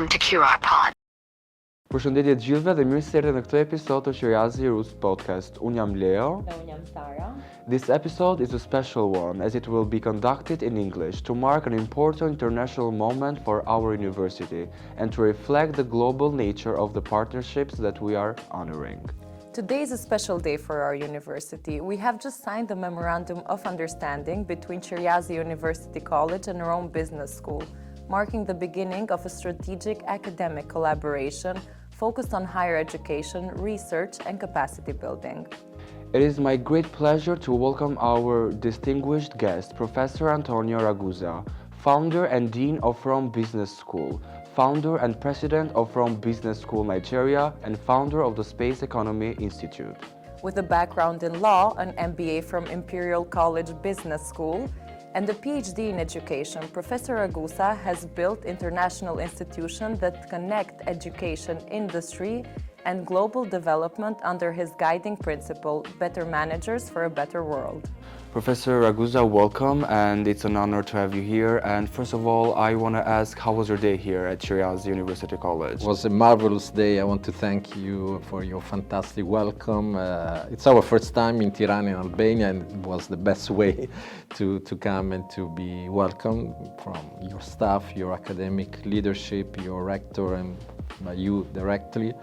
Welcome to Qiriazi. Përshëndetje të gjithëve dhe mirë se erdhët në këtë episod të Qiriazi Rus Podcast. Unë jam Leo. Dhe unë jam Sara. This episode is a special one as it will be conducted in English to mark an important international moment for our university and to reflect the global nature of the partnerships that we are honoring. Today is a special day for our university. We have just signed a memorandum of understanding between Qiriazi University College and Rome Business School, marking the beginning of a strategic academic collaboration focused on higher education, research, and capacity building. It is my great pleasure to welcome our distinguished guest, Professor Antonio Ragusa, founder and dean of Rome Business School, founder and president of Rome Business School Nigeria, and founder of the Space Economy Institute. With a background in law, an MBA from Imperial College Business School, and a PhD in education, Professor Ragusa has built international institutions that connect education, industry, and global development under his guiding principle, better managers for a better world. Professor Ragusa, welcome, and it's an honor to have you here. And first of all, I want to ask, how was your day here at Qiriazi University College? It was a marvelous day. I want to thank you for your fantastic welcome. It's our first time in Tirana, in Albania, and it was the best way to come and to be welcomed from your staff, your academic leadership, your rector, and by you directly.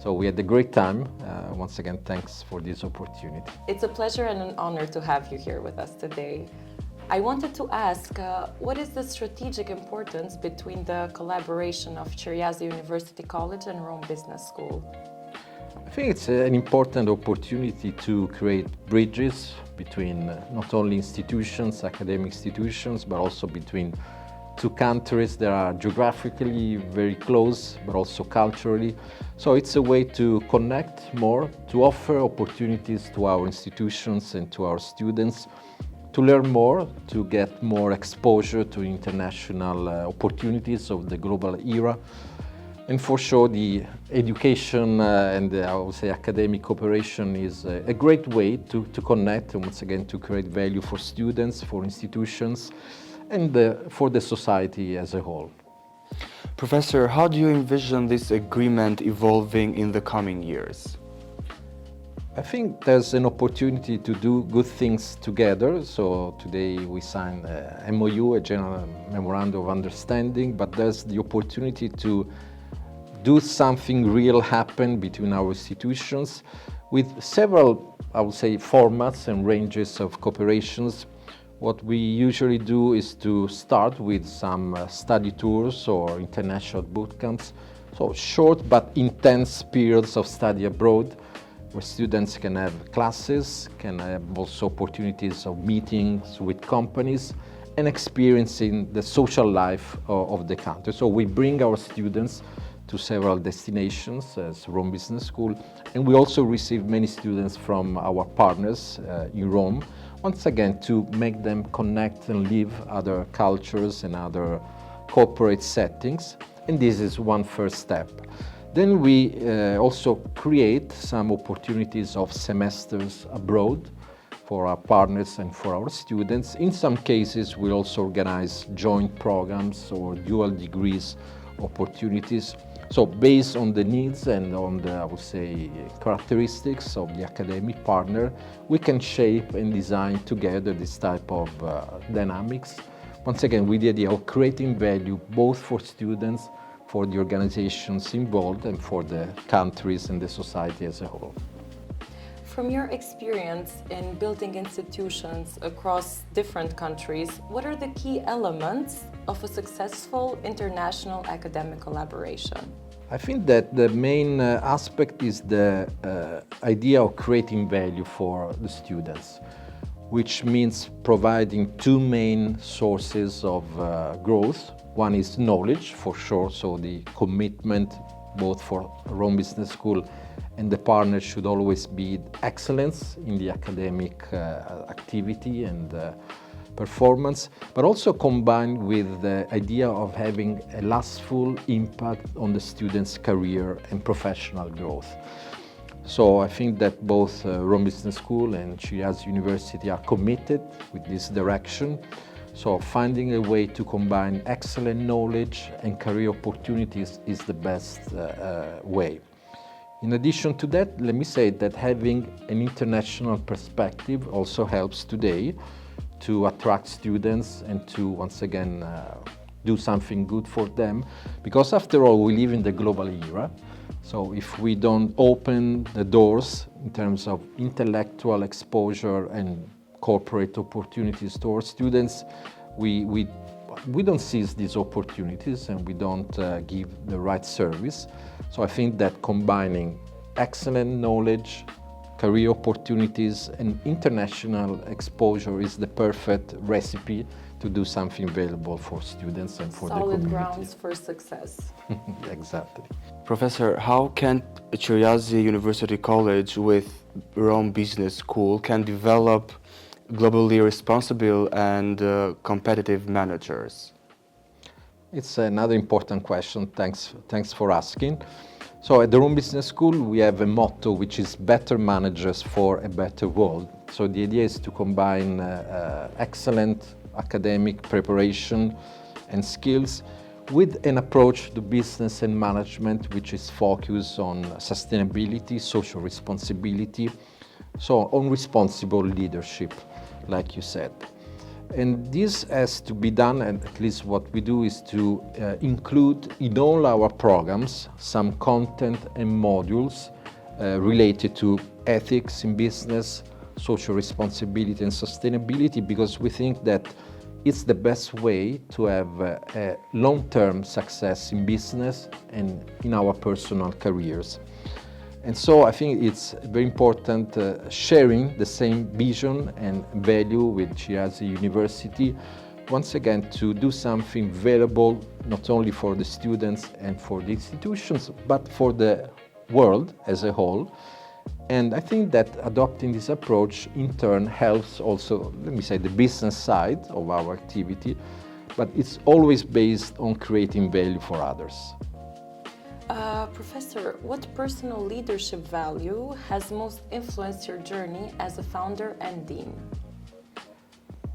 So we had a great time. Once again, thanks for this opportunity. It's a pleasure and an honor to have you here with us today. I wanted to ask, what is the strategic importance between the collaboration of Qiriazi University College and Rome Business School? I think it's an important opportunity to create bridges between not only institutions, academic institutions, but also between two countries that are geographically very close, but also culturally. So it's a way to connect more, to offer opportunities to our institutions and to our students, to learn more, to get more exposure to international opportunities of the global era. And for sure, the education and I would say academic cooperation is a great way to connect and once again to create value for students, for institutions, and for the society as a whole. Professor, how do you envision this agreement evolving in the coming years? I think there's an opportunity to do good things together. So today we signed a MOU, a General Memorandum of Understanding, but there's the opportunity to do something real happen between our institutions with several, I would say, formats and ranges of cooperations. What we usually do is to start with some study tours or international boot camps, so short but intense periods of study abroad, where students can have classes, can have also opportunities of meetings with companies and experiencing the social life of the country. So we bring our students to several destinations as Rome Business School, and we also receive many students from our partners in Rome, once again to make them connect and live other cultures and other corporate settings. And this is one first step. Then we also create some opportunities of semesters abroad for our partners and for our students. In some cases, we also organize joint programs or dual degrees opportunities. So based on the needs and on the, I would say, characteristics of the academic partner, we can shape and design together this type of dynamics. Once again, with the idea of creating value both for students, for the organizations involved, and for the countries and the society as a whole. From your experience in building institutions across different countries, what are the key elements of a successful international academic collaboration? I think that the main aspect is the idea of creating value for the students, which means providing two main sources of growth. One is knowledge, for sure, so the commitment both for Rome Business School and the partners should always be excellence in the academic activity and performance, but also combined with the idea of having a lastful impact on the student's career and professional growth. So I think that both Rome Business School and Qiriazi University are committed with this direction So finding a way to combine excellent knowledge and career opportunities is the best way. In addition to that, let me say that having an international perspective also helps today to attract students and to once again do something good for them, because after all we live in the global era. So if we don't open the doors in terms of intellectual exposure and corporate opportunities to our students, we don't seize these opportunities and we don't give the right service. So I think that combining excellent knowledge, career opportunities and international exposure is the perfect recipe to do something valuable for students and for the community. Solid grounds for success. Exactly. Professor, how can Qiriazi University College with Rome Business School can develop globally responsible and competitive managers? It's another important question. Thanks for asking. So at the Rome Business School, we have a motto which is better managers for a better world. So the idea is to combine excellent academic preparation and skills with an approach to business and management which is focused on sustainability, social responsibility, so on responsible leadership, like you said. And this has to be done, and at least what we do is to include in all our programs some content and modules related to ethics in business, social responsibility and sustainability, because we think that it's the best way to have a long-term success in business and in our personal careers. And so I think it's very important sharing the same vision and value with Qiriazi University, once again to do something valuable not only for the students and for the institutions, but for the world as a whole. And I think that adopting this approach in turn helps also, let me say, the business side of our activity, but it's always based on creating value for others. Professor, what personal leadership value has most influenced your journey as a founder and dean?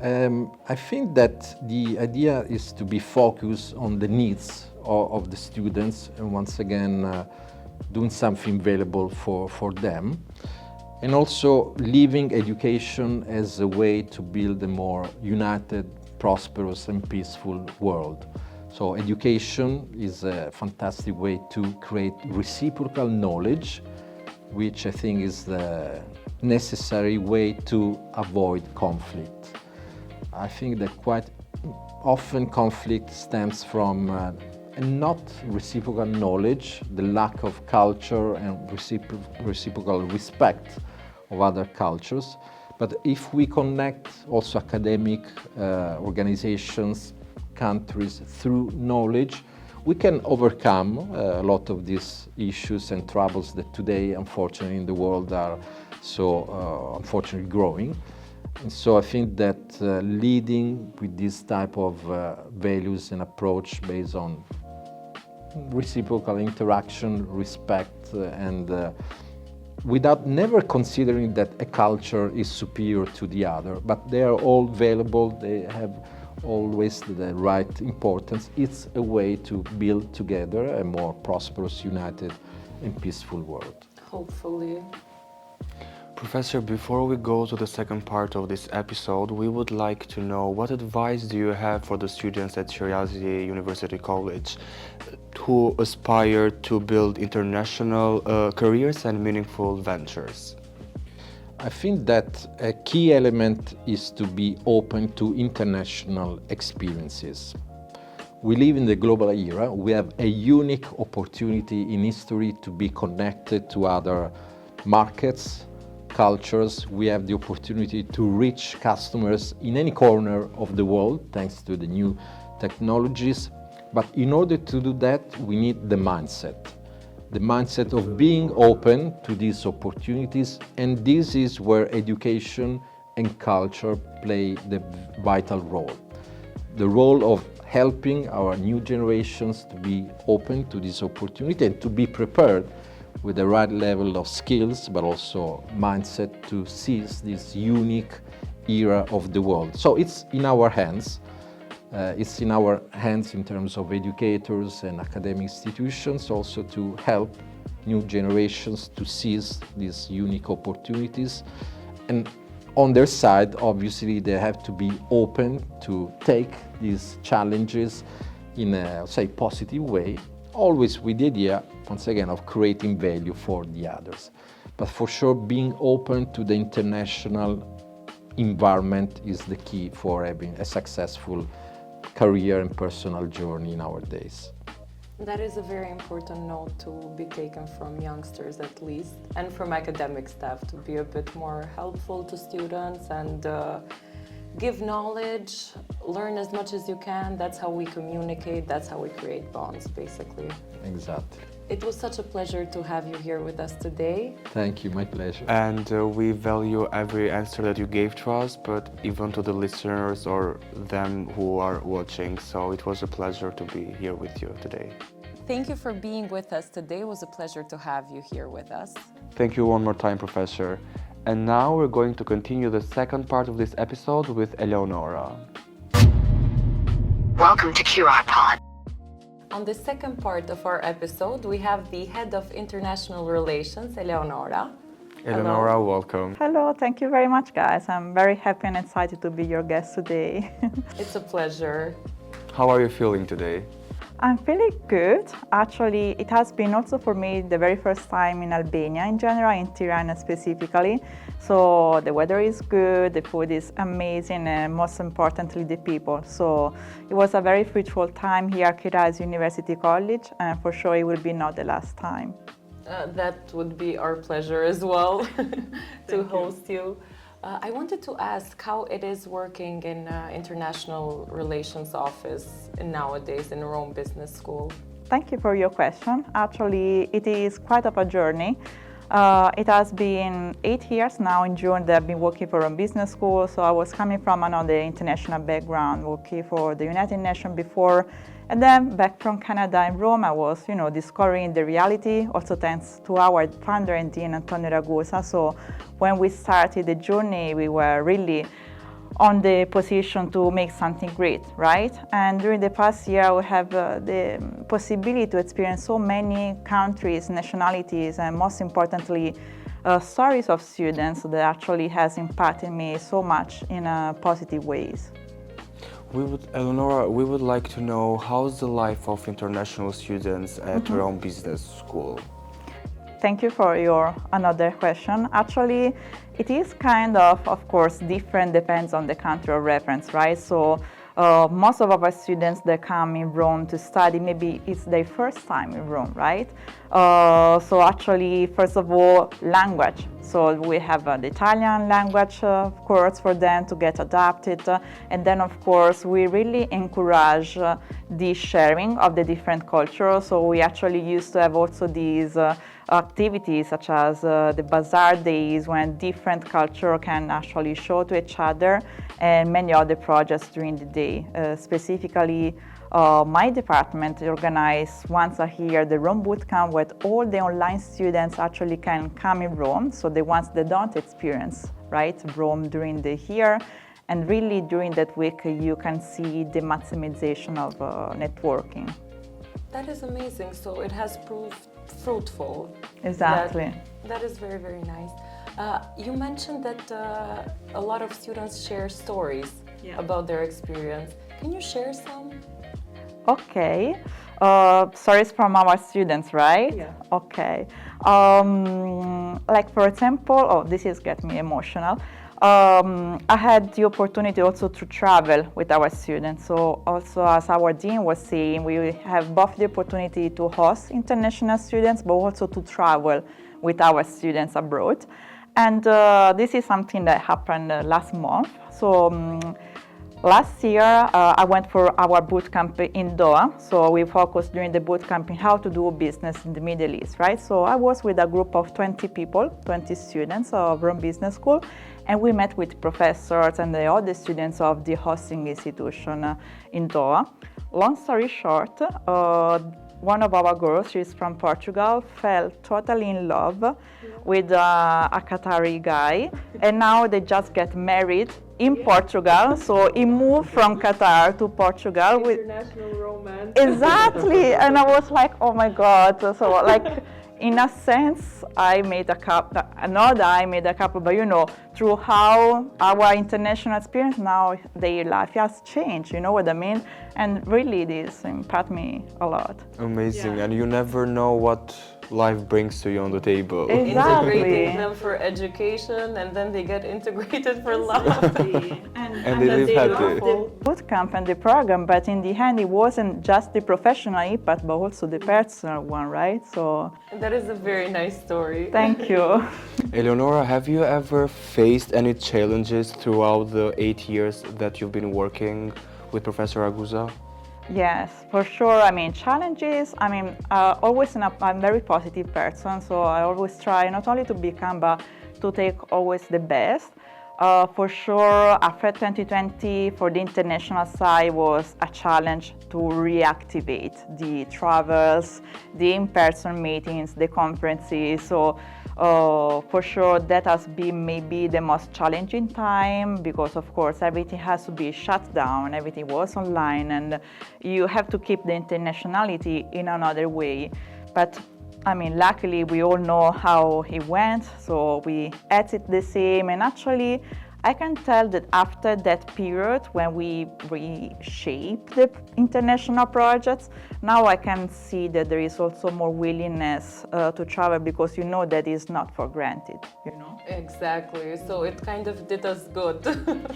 I think that the idea is to be focused on the needs of the students and once again doing something valuable for them, and also leaving education as a way to build a more united, prosperous and peaceful world. So education is a fantastic way to create reciprocal knowledge, which I think is the necessary way to avoid conflict. I think that quite often conflict stems from not reciprocal knowledge, the lack of culture and reciprocal respect of other cultures. But if we connect also academic organizations, countries through knowledge, we can overcome a lot of these issues and troubles that today, unfortunately, in the world are so unfortunately growing. And so I think that leading with this type of values and approach based on reciprocal interaction, respect, and without never considering that a culture is superior to the other, but they are all valuable, they have always the right importance. It's a way to build together a more prosperous, united and peaceful world. Hopefully. Professor, before we go to the second part of this episode, we would like to know what advice do you have for the students at Qiriazi University College who aspire to build international careers and meaningful ventures? I think that a key element is to be open to international experiences. We live in the global era. We have a unique opportunity in history to be connected to other markets, cultures. We have the opportunity to reach customers in any corner of the world thanks to the new technologies. But in order to do that, we need the mindset of being open to these opportunities, and this is where education and culture play the vital role. The role of helping our new generations to be open to this opportunity and to be prepared with the right level of skills, but also mindset to seize this unique era of the world. So it's in our hands. It's in our hands in terms of educators and academic institutions also to help new generations to seize these unique opportunities. And on their side, obviously, they have to be open to take these challenges in a, say, positive way, always with the idea, once again, of creating value for the others. But for sure, being open to the international environment is the key for having a successful career and personal journey nowadays. That is a very important note to be taken from youngsters at least, and from academic staff, to be a bit more helpful to students and give knowledge, learn as much as you can. That's how we communicate, that's how we create bonds, basically. Exactly. It was such a pleasure to have you here with us today. Thank you, my pleasure. And we value every answer that you gave to us, but even to the listeners or them who are watching. So it was a pleasure to be here with you today. Thank you for being with us today. It was a pleasure to have you here with us. Thank you one more time, Professor. And now we're going to continue the second part of this episode with Eleonora. Welcome to Qiriazi. On the second part of our episode, we have the Head of International Relations, Eleonora. Eleonora, Hello. welcome. Hello, thank you very much, guys. I'm very happy and excited to be your guest today. It's a pleasure. How are you feeling today? I'm feeling good. Actually, it has been also for me the very first time in Albania in general, in Tirana specifically. So the weather is good, the food is amazing, and most importantly, the people. So it was a very fruitful time here at Qiriazi University College, and for sure it will be not the last time. That would be our pleasure as well to host you. I wanted to ask how it is working in International Relations Office nowadays in Rome Business School. Thank you for your question. Actually, it is quite of a journey. It has been 8 years now in June that I've been working for a business school. So I was coming from another international background, working for the United Nations before. And then back from Canada in Rome, I was, discovering the reality, also thanks to our founder and dean, Antonio Ragusa. So when we started the journey, we were really on the position to make something great, right? And during the past year, we have the possibility to experience so many countries, nationalities, and most importantly, stories of students that actually has impacted me so much in positive ways. Eleonora, we would like to know how's the life of international students at Rome Business School? Thank you for your another question. Actually, it is kind of course, different, depends on the country of reference, right? So most of our students that come in Rome to study, maybe it's their first time in Rome, right? So actually, first of all, language. So we have the Italian language, of course, for them to get adapted. And then, of course, we really encourage the sharing of the different cultures. So we actually used to have also these activities such as the bazaar days when different culture can actually show to each other, and many other projects during the day. Specifically, my department organizes once a year the Rome Bootcamp, where all the online students actually can come in Rome, so the ones that don't experience, right, Rome during the year. And really during that week you can see the maximization of networking. That is amazing. So it has proved fruitful. Exactly. That is very, very nice. You mentioned that a lot of students share stories about their experience. Can you share some? Okay. Stories from our students, right? Yeah. Okay. Like for example, this is getting me emotional. I had the opportunity also to travel with our students. So also, as our dean was saying, we have both the opportunity to host international students, but also to travel with our students abroad. And this is something that happened last month. So last year, I went for our bootcamp in Doha. So we focused during the bootcamp in how to do business in the Middle East, right? So I was with a group of 20 people, 20 students of Rome Business School. And we met with professors and the other students of the hosting institution in Doha. Long story short, one of our girls, she's from Portugal, fell totally in love with a Qatari guy, and now they just get married in Portugal. So he moved from Qatar to Portugal with International romance. exactly, and I was like, oh my God. So like, in a sense, I made a couple, not that I made a couple, but through how our international experience, now their life has changed, you know what I mean? And really this impacted me a lot. Amazing, and you never know what life brings to you on the table. Exactly. Integrating them for education, and then they get integrated for love. And they live happy. The bootcamp and the program, but in the end, it wasn't just the professional impact, but also the personal one, right? So That is a very nice story. thank you. Eleonora, have you ever faced any challenges throughout the 8 years that you've been working with Professor Ragusa? Yes, for sure. I mean, challenges, always I'm a very positive person, so I always try not only to become, but to take always the best. For sure, after 2020, for the international side, was a challenge to reactivate the travels, the in-person meetings, the conferences. So for sure, that has been maybe the most challenging time because, of course, everything has to be shut down, everything was online, and you have to keep the internationality in another way. But luckily, we all know how it went, so we ate it the same. And actually, I can tell that after that period, when we reshaped the international projects, now I can see that there is also more willingness to travel because that is not for granted, Exactly. So it kind of did us good.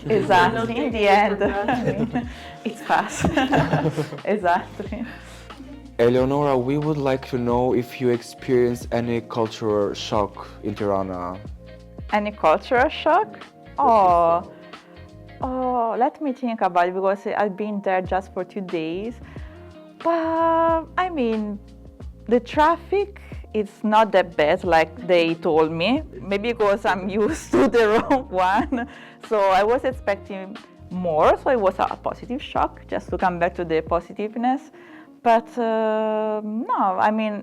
Exactly. In the end, it's fast. Exactly. Eleonora, we would like to know if you experienced any cultural shock in Tirana. Any cultural shock? Oh, let me think about it because I've been there just for 2 days. But the traffic is not that bad like they told me. Maybe because I'm used to the wrong one. So I was expecting more. So it was a positive shock, just to come back to the positiveness. But no,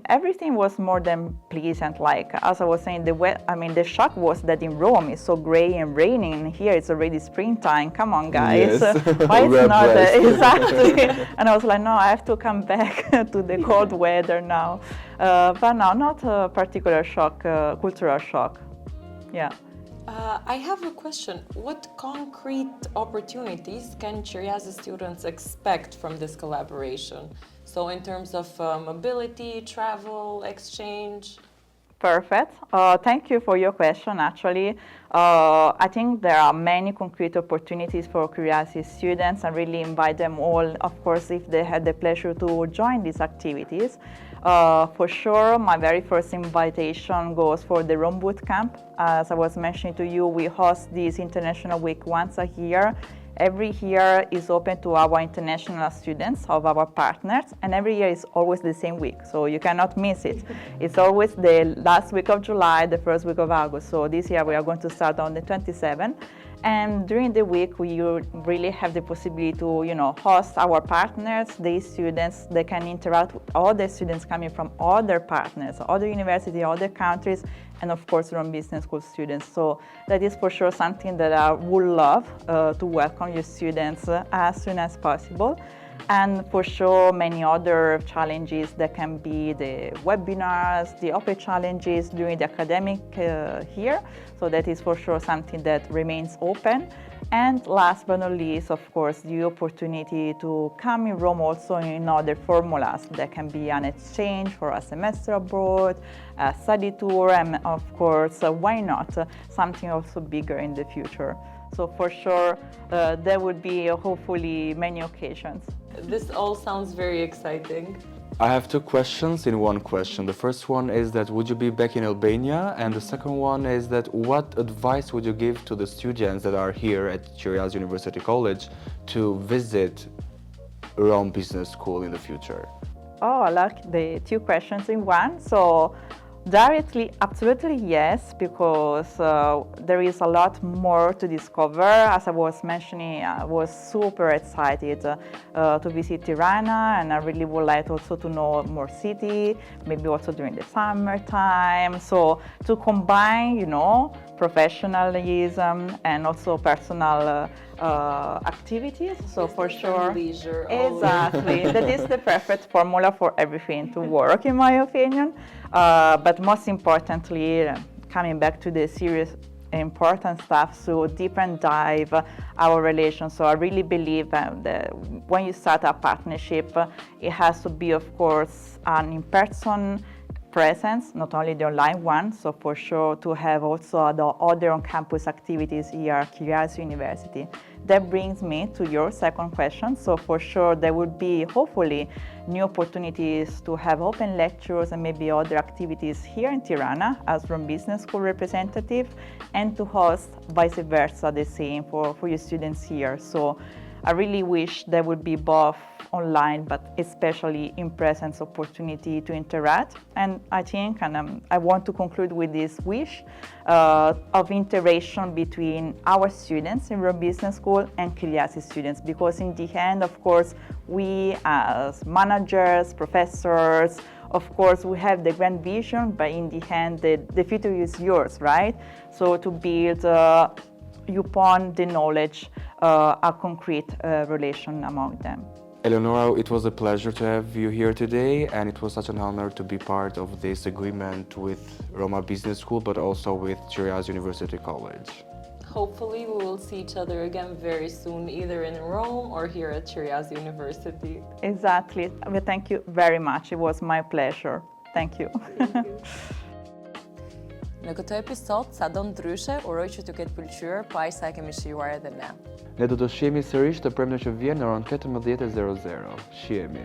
everything was more than pleasant. Like, as I was saying, the shock was that in Rome it's so gray and raining, and here it's already springtime. Come on, guys. Yes. Why it's not exactly? And I was like, no, I have to come back to the cold weather now. But no, not a particular shock, cultural shock. Yeah. I have a question. What concrete opportunities can Qiriazi students expect from this collaboration? So in terms of mobility, travel, exchange? Perfect. Thank you for your question, actually. I think there are many concrete opportunities for Qiriazi students. I really invite them all, of course, if they had the pleasure to join these activities. For sure, my very first invitation goes for the Rome Bootcamp. As I was mentioning to you, we host this International Week once a year. Every year is open to our international students of our partners, and every year is always the same week, so you cannot miss it. It's always the last week of July, the first week of August. So this year we are going to start on the 27th. And during the week, we really have the possibility to, host our partners, the students. They can interact with all the students coming from other partners, other universities, other countries, and of course, from business school students. So that is for sure something that I would love to welcome your students as soon as possible. And for sure, many other challenges that can be the webinars, the open challenges during the academic year. So that is for sure something that remains open. And last but not least, of course, the opportunity to come in Rome also in other formulas. That can be an exchange for a semester abroad, a study tour, and of course, why not something also bigger in the future. So for sure, there would be hopefully many occasions. This all sounds very exciting. I have two questions in one question. The first one is that would you be back in Albania? And the second one is that what advice would you give to the students that are here at Qiriazi University College to visit Rome Business School in the future? Oh, I like the two questions in one. So Directly, absolutely yes, because there is a lot more to discover. As I was mentioning, I was super excited to visit Tirana, and I really would like also to know more city, maybe also during the summertime. So to combine, professionalism and also personal activities. So for sure, leisure. exactly, that is the perfect formula for everything to work, in my opinion. But most importantly, coming back to the serious important stuff, so deep and dive our relation. So I really believe that when you start a partnership, it has to be, of course, an in-person presence, not only the online one. So for sure to have also the other on-campus activities here at Qiriazi University. That brings me to your second question. So for sure there would be hopefully new opportunities to have open lectures and maybe other activities here in Tirana as from business school representative, and to host vice versa the same for your students here. So I really wish there would be both online, but especially in presence opportunity to interact. And I think, and I want to conclude with this wish of interaction between our students in Rome Business School and Qiriazi students, because in the end, of course, we as managers, professors, of course, we have the grand vision, but in the end, the future is yours, right? So to build upon the knowledge, a concrete relation among them. Eleonora, it was a pleasure to have you here today, and it was such an honor to be part of this agreement with Roma Business School, but also with Qiriazi University College. Hopefully we will see each other again very soon, either in Rome or here at Qiriazi University. Exactly. Well, thank you very much. It was my pleasure. Thank you. Në këtë episod, sado ndryshe, uroj që t'ju ketë pëlqyer, pa aq sa e kemi shijuar edhe ne. Ne do të shihemi sërish të premte që vjen në orën 14:00. Shihemi.